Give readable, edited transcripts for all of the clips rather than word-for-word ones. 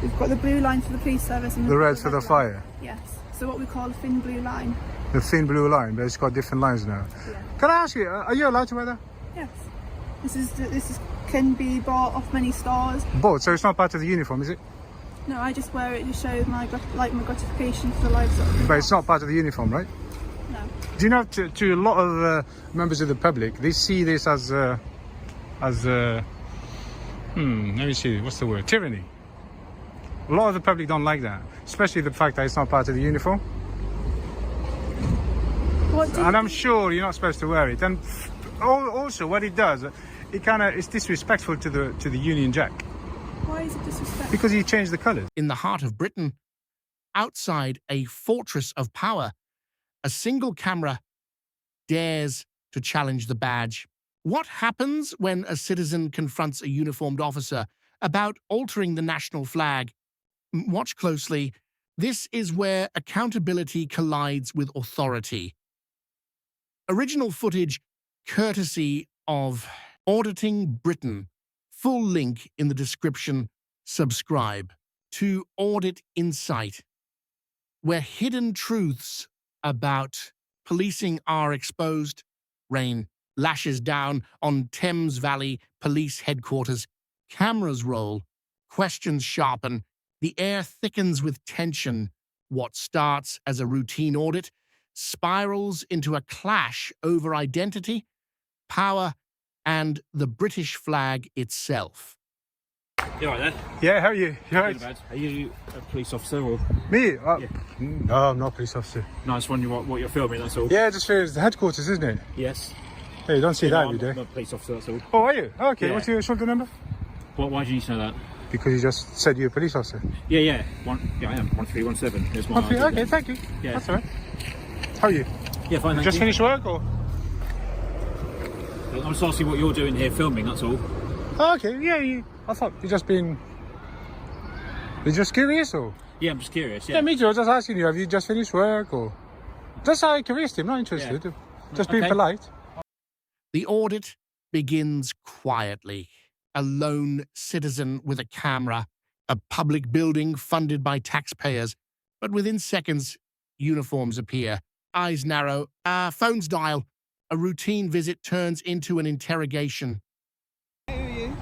We've got the blue line for the police service and The red for the fire. Yes. So what we call a thin blue line. The thin blue line, but it's got different lines now. Yeah. Can I ask you, are you allowed to wear that? Yes. This can be bought off many stores. Both, so it's not part of the uniform, is it? No, I just wear it to show my gratification for the livestock. But it's not part of the uniform, right? No. Do you know, to a lot of members of the public, they see this as let me see, what's the word? Tyranny. A lot of the public don't like that, especially the fact that it's not part of the uniform. And I'm sure you're not supposed to wear it. And also, what it does, it's disrespectful to the Union Jack. Why is it disrespectful? Because he changed the colours. In the heart of Britain, outside a fortress of power, a single camera dares to challenge the badge. What happens when a citizen confronts a uniformed officer about altering the national flag? Watch closely. This is where accountability collides with authority. Original footage courtesy of Auditing Britain. Full link in the description. Subscribe to Audit Insight, where hidden truths about policing are exposed. Rain lashes down on Thames Valley Police Headquarters. Cameras roll. Questions sharpen. The air thickens with tension. What starts as a routine audit spirals into a clash over identity, power, and the British flag itself. You all right there? Yeah, how are you? You all right? Are you a police officer or? Me? Yeah. No, I'm not a police officer. No, I just wondering what you're filming, that's all. Yeah, just it's the headquarters, isn't it? Yes. Yeah, you don't see that every I'm day. a police officer, that's all. Oh, are you? Okay, Yeah. what's your shoulder number? Why do you need to know that? Because you just said you're a police officer. Yeah. Yeah, I am. 1317 is my Okay, ID. thank you. Yeah. That's all right. How are you? Yeah, fine, thank Just you. finished work or? I'm just asking what you're doing here filming, that's all. Oh, okay, yeah, I thought you're just curious or? Yeah, I'm just curious, Yeah, me too. I was just asking you, have you just finished work or? Just out of curiosity, I'm not interested. Yeah. Just being Okay. polite. The audit begins quietly. A lone citizen with a camera, a public building funded by taxpayers. But within seconds, uniforms appear. Eyes narrow, phones dial. A routine visit turns into an interrogation. Who are you?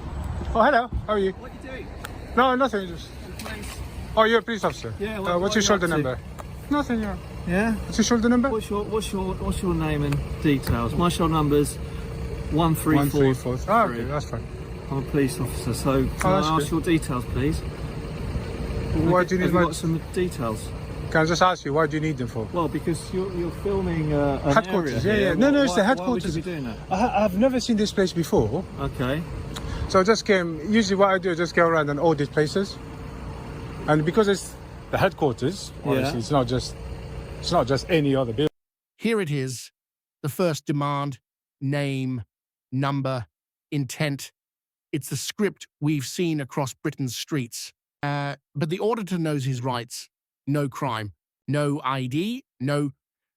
Oh, hello. How are you? What are you doing? No, nothing. Just. Police. Oh, you're a police officer. Yeah. What's what your are shoulder you up to? number? Nothing. Yeah. Yeah. What's your shoulder number? What's your name and details? My shoulder number's 134. 134. Oh, okay, that's fine. I'm a police officer. So can that's I ask good. your details, please? Why do you need Have my? you got some details? Can I just ask you, why do you need them for? Well, because you're filming an Headquarters, area yeah. here. No, it's the Why headquarters. would you be doing that? I've never seen this place before, Okay. so I just came. Usually, what I do is just go around and audit places, and because it's the headquarters, obviously, Yeah. it's not just any other building. Here it is. The first demand, name, number, intent. It's the script we've seen across Britain's streets. But the auditor knows his rights. No crime, no ID, no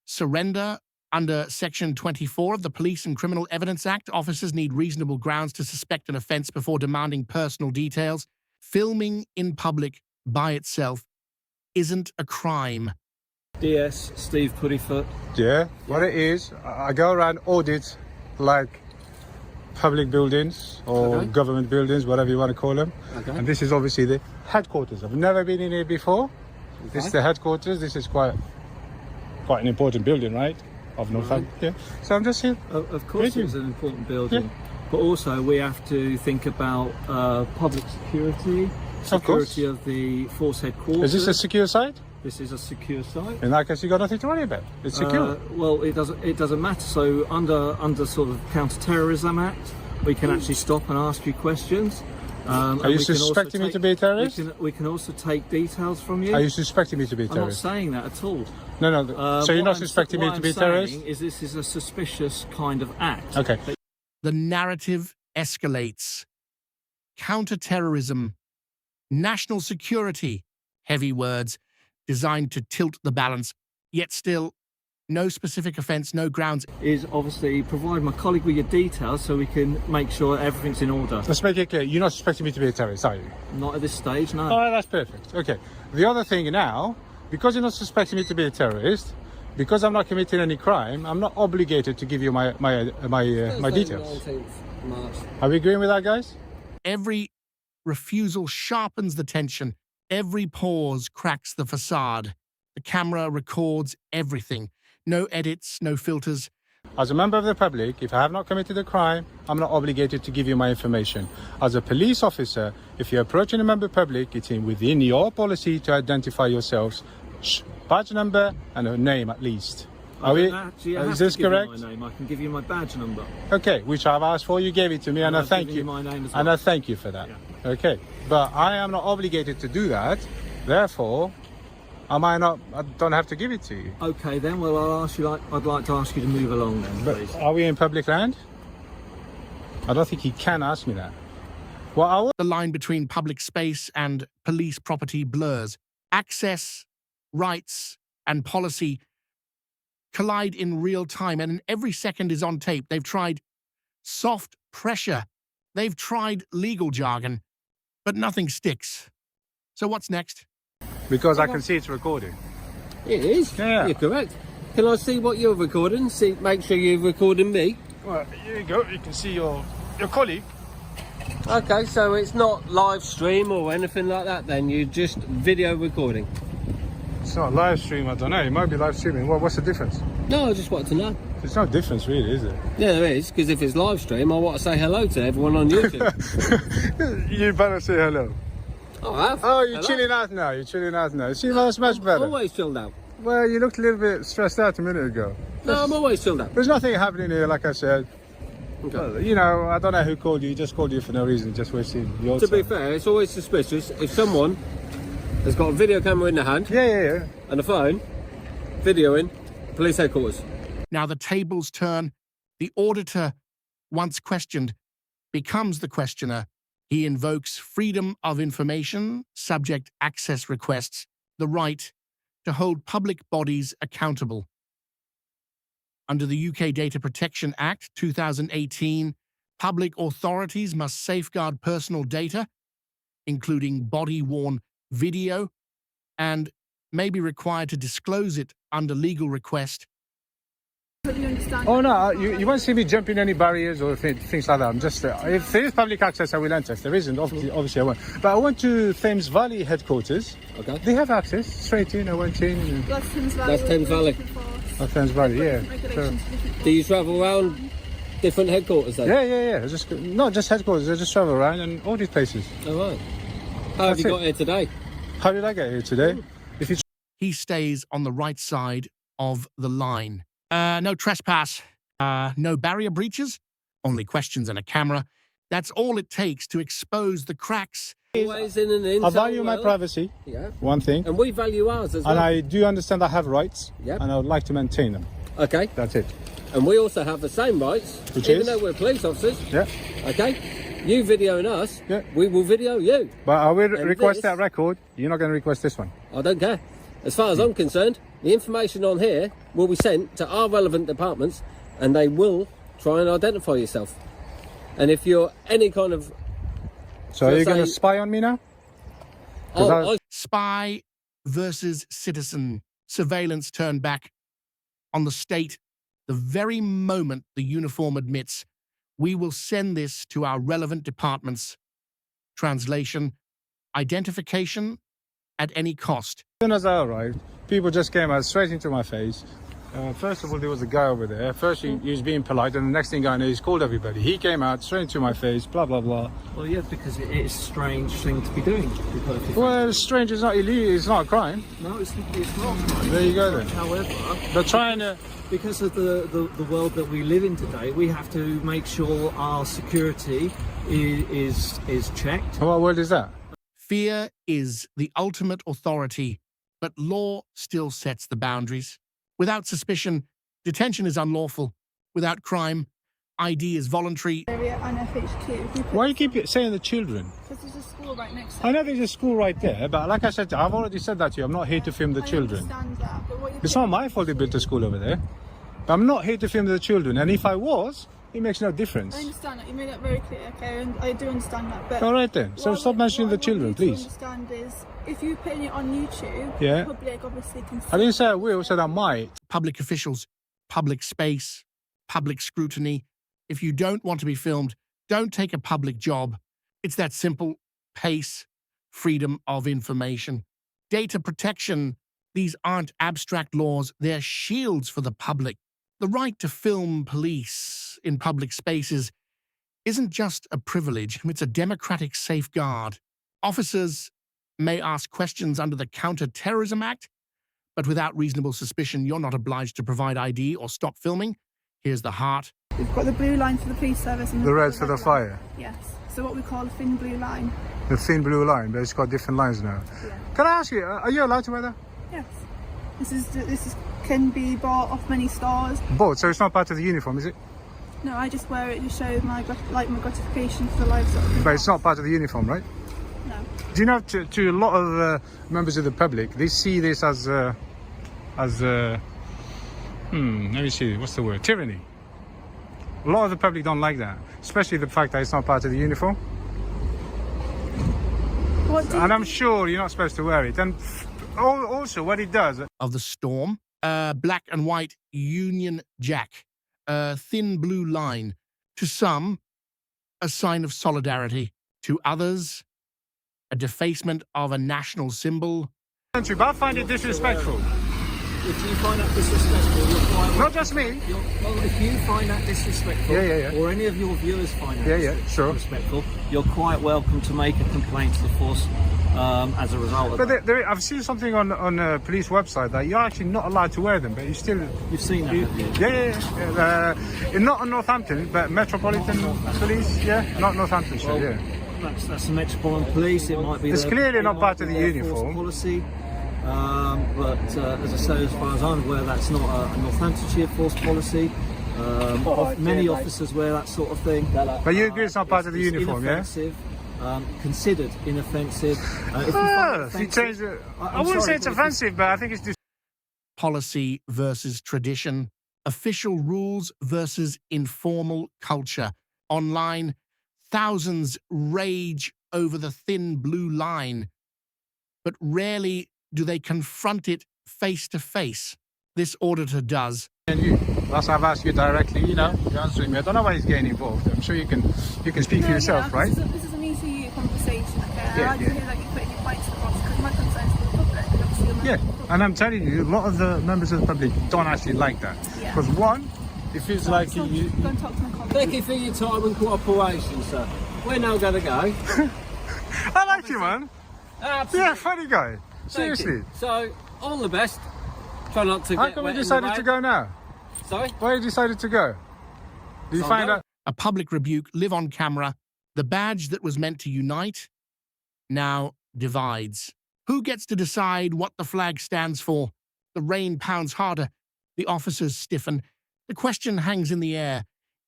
surrender. Under Section 24 of the Police and Criminal Evidence Act, officers need reasonable grounds to suspect an offence before demanding personal details. Filming in public by itself isn't a crime. DS Steve Puddyfoot. Yeah, what it is, I go around audit like public buildings or Okay. government buildings, whatever you want to call them. Okay. And this is obviously the headquarters. I've never been in here before. This is the headquarters. This is quite an important building, right? Of Northampton. Yeah. So I'm just here. Of course, Thank it's you. an important building, but also we have to think about public security, Of course. security of the force headquarters. Is this a secure site? This is a secure site. In that case, you got nothing to worry about. It's secure. Well, it doesn't matter. So under sort of Counter-Terrorism Act, we can actually stop and ask you questions. Are you suspecting me to be a terrorist? We can also take details from you. Are you suspecting me to be a I'm not terrorist? saying that at all. No. So you're What not I'm- suspecting me what to be a I'm terrorist? saying is this is a suspicious kind of act. Okay. The narrative escalates. Counter-terrorism, national security, heavy words designed to tilt the balance, yet still No specific offence, no grounds. Is obviously provide my colleague with your details so we can make sure everything's in order. Let's make it clear. You're not suspecting me to be a terrorist, are you? Not at this stage, no. Oh, that's perfect. Okay. The other thing now, because you're not suspecting me to be a terrorist, because I'm not committing any crime, I'm not obligated to give you my details. 19th March. Are we agreeing with that, guys? Every refusal sharpens the tension. Every pause cracks the facade. The camera records everything. No edits, no filters. As a member of the public, if I have not committed a crime, I'm not obligated to give you my information. As a police officer, if you're approaching a member of the public, it's within your policy to identify yourselves, badge number and a name at least. Are we? Is this correct? My name. I can give you my badge number. Okay, which I've asked for, you gave it to me, and I thank you. My name as well. And I thank you for that. Yeah. Okay, but I am not obligated to do that. Therefore, I don't have to give it to you. Okay, then. Well, I'd like to ask you to move along then, please. Are we in public land? I don't think he can ask me that. The line between public space and police property blurs. Access, rights, and policy collide in real time, and every second is on tape. They've tried soft pressure. They've tried legal jargon, but nothing sticks. So what's next? Because I can see it's recording. It is? Yeah. You're correct. Can I see what you're recording? Make sure you're recording me. Well, here you go. You can see your colleague. Okay, so it's not live stream or anything like that then? You're just video recording? It's not live stream, I don't know. It might be live streaming. What's the difference? No, I just wanted to know. There's no difference really, is it? Yeah, there is, because if it's live stream, I want to say hello to everyone on YouTube. You better say hello. Oh, I have. Oh, you're Hello? chilling out now. You're chilling out now. See, that's much better. Always chilled out. Well, you looked a little bit stressed out a minute ago. No, I'm always chilled out. There's nothing happening here, like I said. Okay. Well, you know, I don't know who called you. He just called you for no reason, just wasting your To time. be fair, it's always suspicious if someone has got a video camera in their hand Yeah. and a phone, videoing police headquarters. Now the tables turn. The auditor, once questioned, becomes the questioner. He invokes freedom of information, subject access requests, the right to hold public bodies accountable. Under the UK Data Protection Act 2018, public authorities must safeguard personal data, including body-worn video, and may be required to disclose it under legal request. But you understand? Oh no, you won't see me jumping any barriers or things like that. I'm just if there is public access, I will enter. If there isn't, obviously I won't. But I went to Thames Valley headquarters. Okay. They have access straight in. I went in. That's Thames Valley. That's Thames Valley. Oh, Thames Valley, yeah. So, Do you travel around different headquarters then? yeah. Just not just headquarters. I just travel around and audit places. All right. How have you got here today? How did I get here today? If you He stays on the right side of the line. No trespass, no barrier breaches, only questions and a camera. That's all it takes to expose the cracks. Always in an in. I value my privacy. Yeah. One thing. And we value ours as well. And I do understand I have rights. Yep. And I would like to maintain them. Okay. That's it. And we also have the same rights, Which even is? though we're police officers. Yeah. Okay. You videoing us, Yeah. we will video you. But I will And request this- that record. You're not going to request this one. I don't care. As far as I'm concerned, the information on here will be sent to our relevant departments and they will try and identify yourself. And if you're any kind of... So are you going to say- spy on me now? Oh, Spy versus citizen. Surveillance turned back on the state the very moment the uniform admits. We will send this to our relevant departments. Translation, identification at any cost. As soon as I arrived, people just came out straight into my face. First of all, there was a guy over there. First, he was being polite, and the next thing I know, he's called everybody. He came out straight into my face, blah, blah, blah. Well, yeah, because it is a strange thing to be doing. To be perfectly Well, it's strange. It's not illegal. It's not a crime. No, it's not. There you go then. However, They're trying to... because of the world that we live in today, we have to make sure our security is checked. What word is that? Fear is the ultimate authority, but law still sets the boundaries. Without suspicion, detention is unlawful. Without crime, ID is voluntary. Area and FHQ. Why you keep saying the children? Because there's a school school right next to I it. know there's a school right there, but like I said, I've already said that to you. I'm not here to film the children. I understand that, but what you're It's not my fault they built a school over there. But I'm not here to film the children. And if I was, it makes no difference. I understand that. You made that very clear, okay? And I do understand that. But All right then. So stop mentioning the children, please. What I want you to understand is, if you're putting it on YouTube, Yeah. the public obviously can see. I didn't say I will, I said I might. Public officials, public space, public scrutiny. If you don't want to be filmed, don't take a public job. It's that simple. Pace, freedom of information. Data protection. These aren't abstract laws, they're shields for the public. The right to film police in public spaces isn't just a privilege, it's a democratic safeguard. Officers may ask questions under the Counter-Terrorism Act, but without reasonable suspicion, you're not obliged to provide ID or stop filming. Here's the heart. We've got the blue line for the police service and The red for the red fire. line. Yes. So what we call a thin blue line. The thin blue line, but it's got different lines now. Yeah. Can I ask you, are you allowed to wear that? Yes. This can be bought off many stores. Both, so it's not part of the uniform, is it? No, I just wear it to show my gratification for the lives that But it's not part of the uniform, right? No. Do you know, to a lot of members of the public, they see this as let me see, what's the word? Tyranny. A lot of the public don't like that, especially the fact that it's not part of the uniform. And I'm sure you're not supposed to wear it. And also, what it does. Of the storm, black and white Union Jack, a thin blue line. To some, a sign of solidarity. To others, a defacement of a national symbol. But I find it disrespectful. If you find that disrespectful, you're quite Not just me. Well, if you find that disrespectful, Yeah. or any of your viewers find that sure. disrespectful, you're quite welcome to make a complaint to the force as a result of But that. I've seen something on a police website that you're actually not allowed to wear them, but you still. You've seen that, have you? Yeah. Not in Northampton, but Metropolitan Police. Yeah, not Northamptonshire. Well, Yeah. That's the Metropolitan Police. It might be. It's clearly not part of the Air Force uniform. policy. But as I say, as far as I'm aware, that's not a Northamptonshire force policy. Many officers wear that sort of thing. But you agree it's not part of the uniform, yeah? Inoffensive, considered inoffensive. If you find it You offensive- change it. I I'm wouldn't say sorry, it's but if offensive, but I think it's. Policy versus tradition. Official rules versus informal culture. Online, thousands rage over the thin blue line, but rarely do they confront it face to face. This auditor does. And you. That's why I've asked you directly. You know, you're answering me. I don't know why he's getting involved. I'm sure you can speak for yourself, right? This is a me to you conversation, okay? Yeah, I like to hear that you're putting your points across, because my concern is for the public, and obviously you're Yeah, not the public. and I'm telling you, a lot of the members of the public don't actually like that. Yeah. Because one, it feels like So you. go and talk to my colleagues. Thank you for your time and cooperation, sir. We're now going to go. I like you, man. Absolutely. Yeah, funny guy. Thank Seriously. you. So, all the best. Try not to How get come we wet in the decided to rain. go now? Sorry? Why you decided to go? Did you So I'm find going. out? A public rebuke, live on camera. The badge that was meant to unite now divides. Who gets to decide what the flag stands for? The rain pounds harder. The officers stiffen. The question hangs in the air.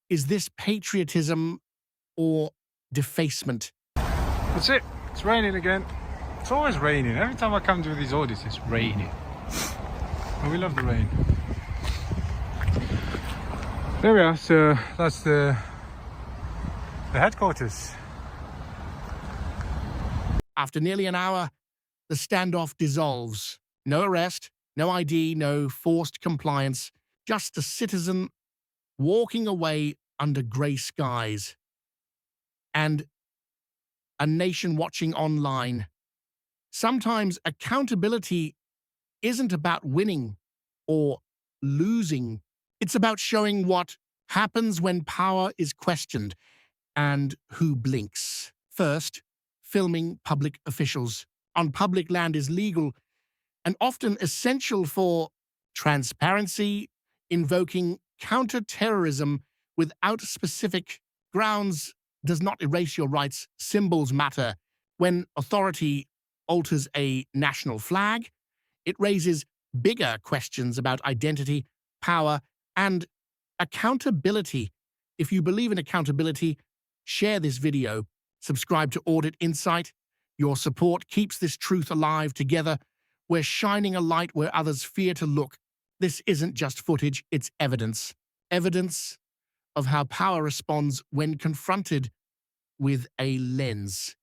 Is this patriotism or defacement? That's it. It's raining again. It's always raining. Every time I come to these audits, it's raining. And we love the rain. There we are. So that's the headquarters. After nearly an hour, the standoff dissolves. No arrest, no ID, no forced compliance, just a citizen walking away under grey skies. And a nation watching online. Sometimes accountability isn't about winning or losing. It's about showing what happens when power is questioned and who blinks. First, filming public officials on public land is legal and often essential for transparency, invoking counter-terrorism without specific grounds does not erase your rights. Symbols matter. When authority alters a national flag, it raises bigger questions about identity, power, and accountability. If you believe in accountability, share this video, subscribe to Audit Insight, Your support keeps this truth alive. Together, we're shining a light where others fear to look. This isn't just footage, it's evidence. Evidence of how power responds when confronted with a lens.